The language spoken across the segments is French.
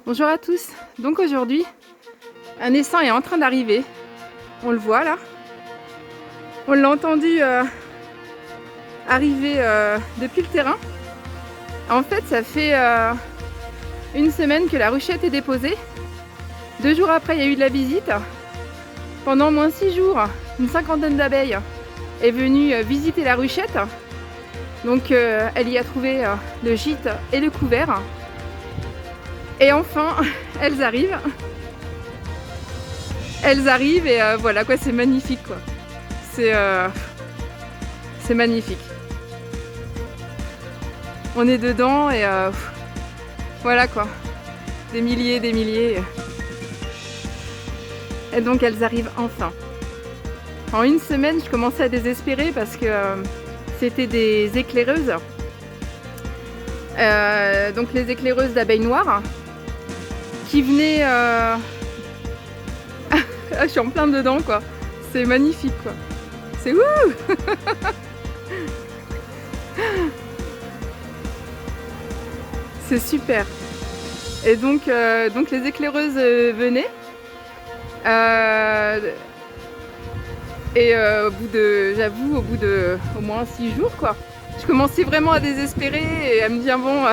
Bonjour à tous. Donc aujourd'hui, un essaim est en train d'arriver. On le voit là. On l'a entendu arriver depuis le terrain. En fait, ça fait une semaine que la ruchette est déposée. 2 jours après, il y a eu de la visite. Pendant au moins 6 jours, une cinquantaine d'abeilles est venue visiter la ruchette. Donc elle y a trouvé le gîte et le couvert. Et enfin, elles arrivent. Elles arrivent et voilà quoi, c'est magnifique quoi. C'est magnifique. On est dedans et voilà quoi. Des milliers, des milliers. Et donc elles arrivent enfin. En une semaine, je commençais à désespérer parce que c'était des éclaireuses. Donc les éclaireuses d'abeilles noires qui venaient... je suis en plein dedans quoi. C'est magnifique quoi. C'est ouh. C'est super. Et donc les éclaireuses venaient. Au bout de au moins 6 jours quoi, je commençais vraiment à désespérer et à me dire bon,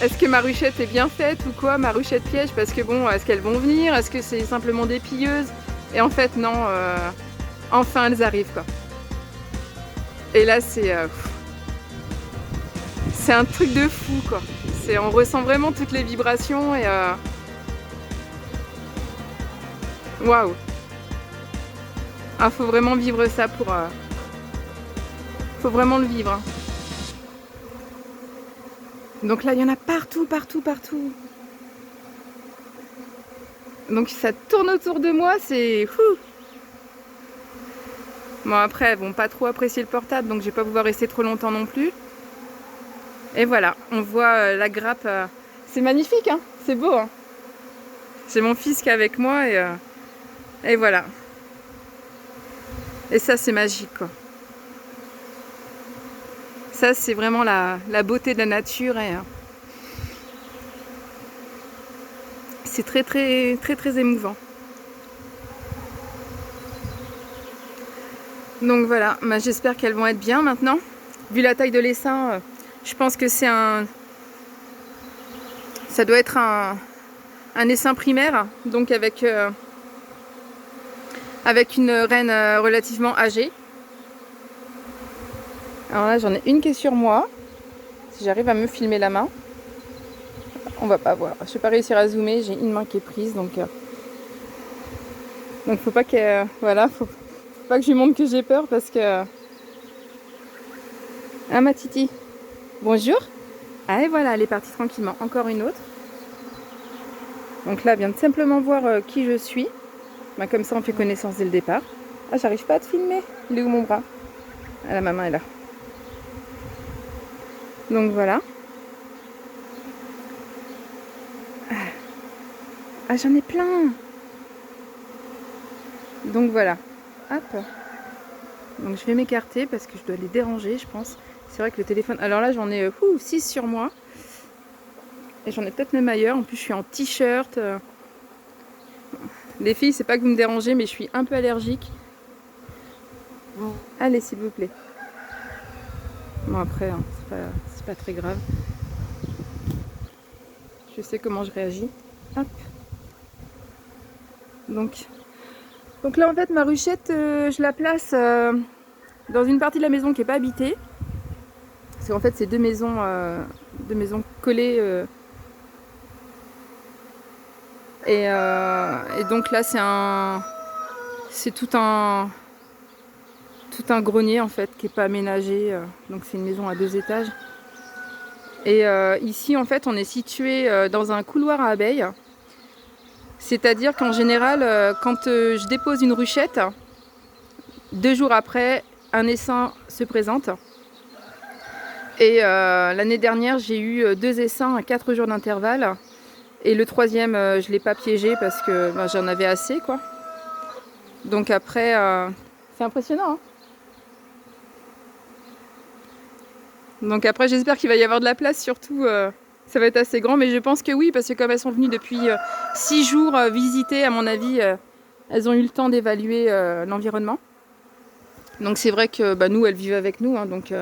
est-ce que ma ruchette est bien faite ou quoi, ma ruchette piège, parce que bon, est-ce qu'elles vont venir, est-ce que c'est simplement des pilleuses? Et en fait non, enfin elles arrivent quoi. Et là c'est un truc de fou quoi. On ressent vraiment toutes les vibrations et waouh. Ah, faut vraiment vivre ça pour... faut vraiment le vivre. Hein. Donc là, il y en a partout, partout, partout. Donc ça tourne autour de moi, c'est fou. Bon après, elles vont pas trop apprécier le portable, donc je vais pas pouvoir rester trop longtemps non plus. Et voilà, on voit la grappe. C'est magnifique, hein, c'est beau. Hein. J'ai mon fils qui est avec moi et voilà. Et ça, c'est magique, quoi. Ça, c'est vraiment la beauté de la nature. Et c'est très, très, très, très émouvant. Donc voilà, bah, j'espère qu'elles vont être bien maintenant. Vu la taille de l'essaim, je pense que c'est ça doit être un essaim primaire, donc avec une reine relativement âgée. Alors là, j'en ai une qui est sur moi. Si j'arrive à me filmer la main, on va pas voir. Je vais pas réussir à zoomer. J'ai une main qui est prise, donc faut pas que faut pas que je lui montre que j'ai peur parce que ah ma titi. Bonjour. Ah et voilà, elle est partie tranquillement. Encore une autre. Donc là, elle vient de simplement voir qui je suis. Bah, comme ça, on fait connaissance dès le départ. Ah, j'arrive pas à te filmer. Il est où mon bras? Ah, la maman est là. Donc voilà. Ah, j'en ai plein. Donc voilà. Hop. Donc je vais m'écarter parce que je dois les déranger, je pense. C'est vrai que le téléphone... Alors là, j'en ai 6 sur moi. Et j'en ai peut-être même ailleurs. En plus, je suis en t-shirt. Les filles, c'est pas que vous me dérangez, mais je suis un peu allergique. Allez, s'il vous plaît. Bon, après, hein, c'est pas très grave. Je sais comment je réagis. Hop. Donc là, en fait, ma ruchette, je la place dans une partie de la maison qui n'est pas habitée. Parce qu'en fait, c'est deux maisons collées. Et donc là, c'est tout un grenier en fait qui n'est pas aménagé. Donc c'est une maison à 2 étages. Et ici, en fait, on est situé dans un couloir à abeilles. C'est-à-dire qu'en général, quand je dépose une ruchette, 2 jours après, un essaim se présente. Et l'année dernière, j'ai eu 2 essaims à 4 jours d'intervalle. Et le 3e, je ne l'ai pas piégé parce que j'en avais assez, quoi. Donc après, c'est impressionnant. Hein. Donc après, j'espère qu'il va y avoir de la place, surtout Ça va être assez grand, mais je pense que oui, parce que comme elles sont venues depuis 6 jours visiter, à mon avis, elles ont eu le temps d'évaluer l'environnement. Donc c'est vrai que bah, nous, elles vivent avec nous, hein, donc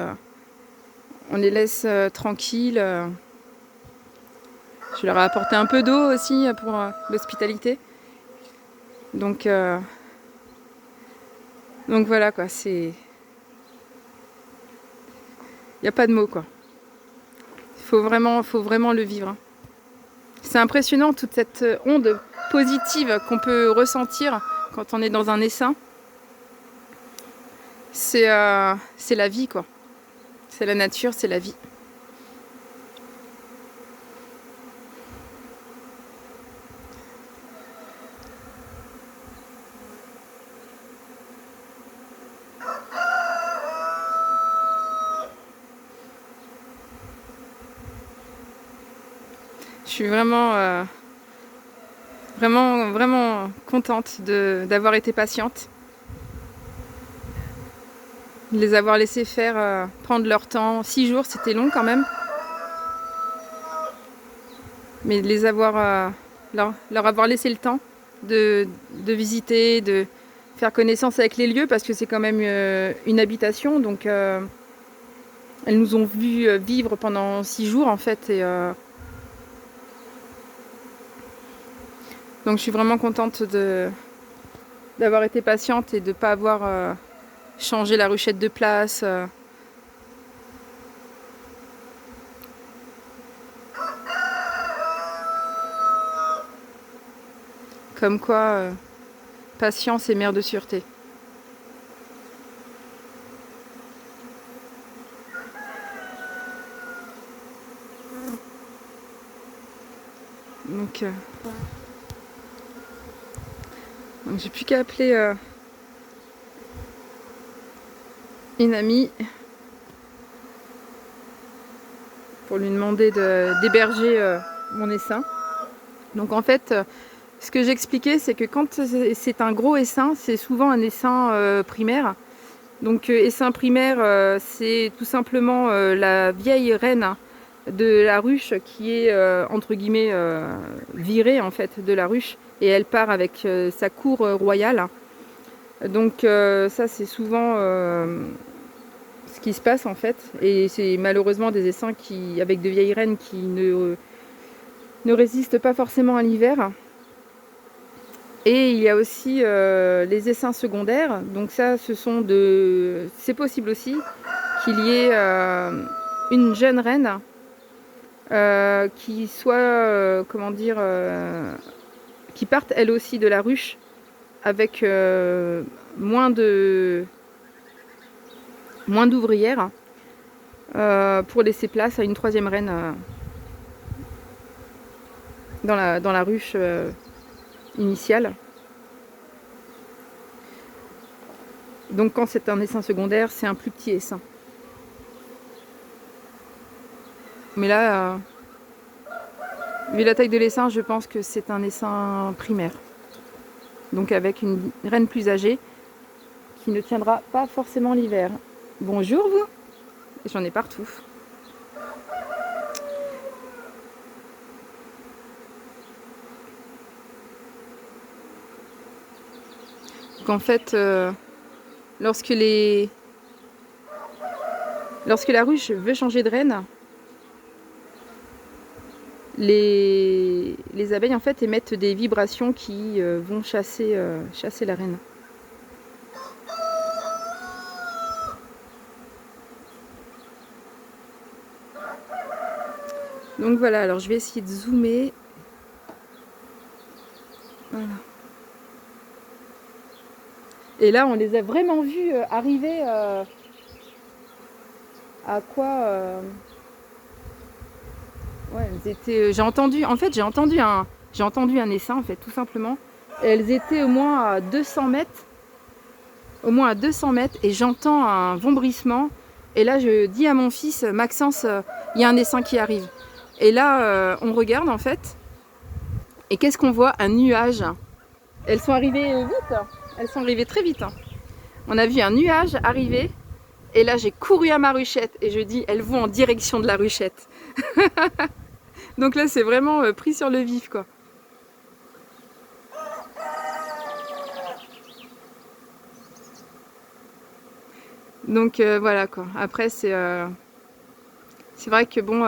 on les laisse tranquilles. Je leur ai apporté un peu d'eau aussi pour l'hospitalité. Donc voilà quoi, c'est... Il n'y a pas de mots quoi. Il faut vraiment le vivre. Hein. C'est impressionnant toute cette onde positive qu'on peut ressentir quand on est dans un essaim. C'est la vie quoi. C'est la nature, c'est la vie. Je suis vraiment contente d'avoir été patiente. De les avoir laissés faire, prendre leur temps. 6 jours, c'était long quand même. Mais de les avoir, leur avoir laissé le temps de visiter, de faire connaissance avec les lieux, parce que c'est quand même une habitation. Donc, elles nous ont vu vivre pendant 6 jours en fait. Et, donc je suis vraiment contente d'avoir été patiente et de ne pas avoir changé la ruchette de place. Comme quoi, patience est mère de sûreté. Donc j'ai plus qu'à appeler une amie pour lui demander d'héberger mon essaim. Donc en fait, ce que j'expliquais, c'est que quand c'est un gros essaim, c'est souvent un essaim primaire. Donc essaim primaire, c'est tout simplement la vieille reine de la ruche qui est entre guillemets virée en fait de la ruche, et elle part avec sa cour royale. Donc ça c'est souvent ce qui se passe en fait, et c'est malheureusement des essaims avec de vieilles reines qui ne résistent pas forcément à l'hiver. Et il y a aussi les essaims secondaires. Donc ça, c'est possible aussi qu'il y ait une jeune reine qui soit, qui parte elle aussi de la ruche avec moins d'ouvrières pour laisser place à une troisième reine dans la ruche initiale. Donc quand c'est un essaim secondaire, c'est un plus petit essaim. Mais là, vu la taille de l'essaim, je pense que c'est un essaim primaire. Donc avec une reine plus âgée qui ne tiendra pas forcément l'hiver. Bonjour vous! J'en ai partout. Donc en fait, lorsque la ruche veut changer de reine, les abeilles en fait émettent des vibrations qui vont chasser la reine. Donc voilà, alors je vais essayer de zoomer. Voilà. Et là, on les a vraiment vus arriver à quoi ouais, elles étaient. J'ai entendu un essaim en fait, tout simplement. Et elles étaient au moins à 200 mètres. Au moins à 200 mètres, et j'entends un vombrissement. Et là, je dis à mon fils, Maxence, il y a un essaim qui arrive. Et là, on regarde en fait. Et qu'est-ce qu'on voit? Un nuage. Elles sont arrivées vite. Elles sont arrivées très vite. On a vu un nuage arriver. Et là, j'ai couru à ma ruchette. Et je dis, elles vont en direction de la ruchette. Donc là, c'est vraiment pris sur le vif, quoi. Donc voilà, quoi. Après, c'est vrai que bon,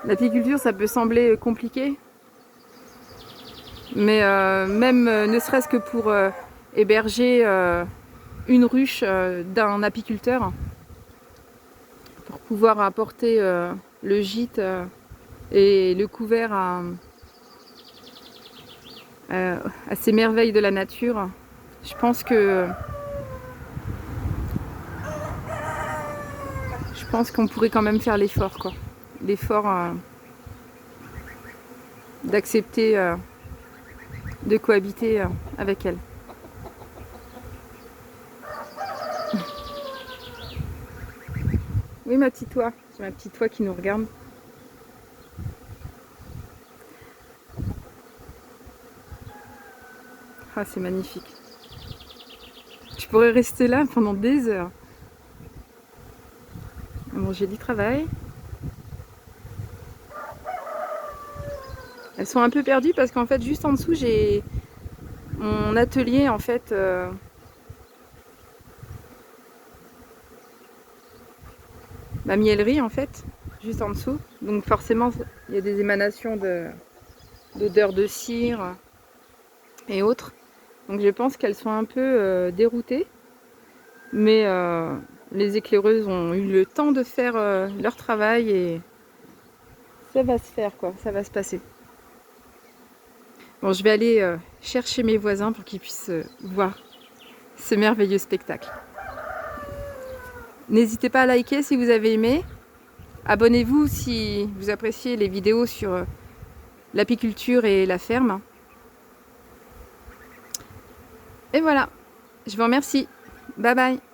l'apiculture, ça peut sembler compliqué. Mais même ne serait-ce que pour héberger une ruche d'un apiculteur, pour pouvoir apporter le gîte et le couvert à ces merveilles de la nature, je pense qu'on pourrait quand même faire l'effort, quoi. L'effort d'accepter de cohabiter avec elle. Oui, ma petite oie. C'est ma petite oie qui nous regarde. Ah, c'est magnifique. Tu pourrais rester là pendant des heures. Bon, j'ai du travail. Elles sont un peu perdues parce qu'en fait, juste en dessous, j'ai mon atelier, en fait, ma miellerie, en fait, juste en dessous. Donc forcément, il y a des émanations d'odeur de cire et autres. Donc je pense qu'elles sont un peu déroutées. Mais les éclaireuses ont eu le temps de faire leur travail et ça va se faire, quoi. Ça va se passer. Bon, je vais aller chercher mes voisins pour qu'ils puissent voir ce merveilleux spectacle. N'hésitez pas à liker si vous avez aimé. Abonnez-vous si vous appréciez les vidéos sur l'apiculture et la ferme. Et voilà, je vous remercie. Bye bye.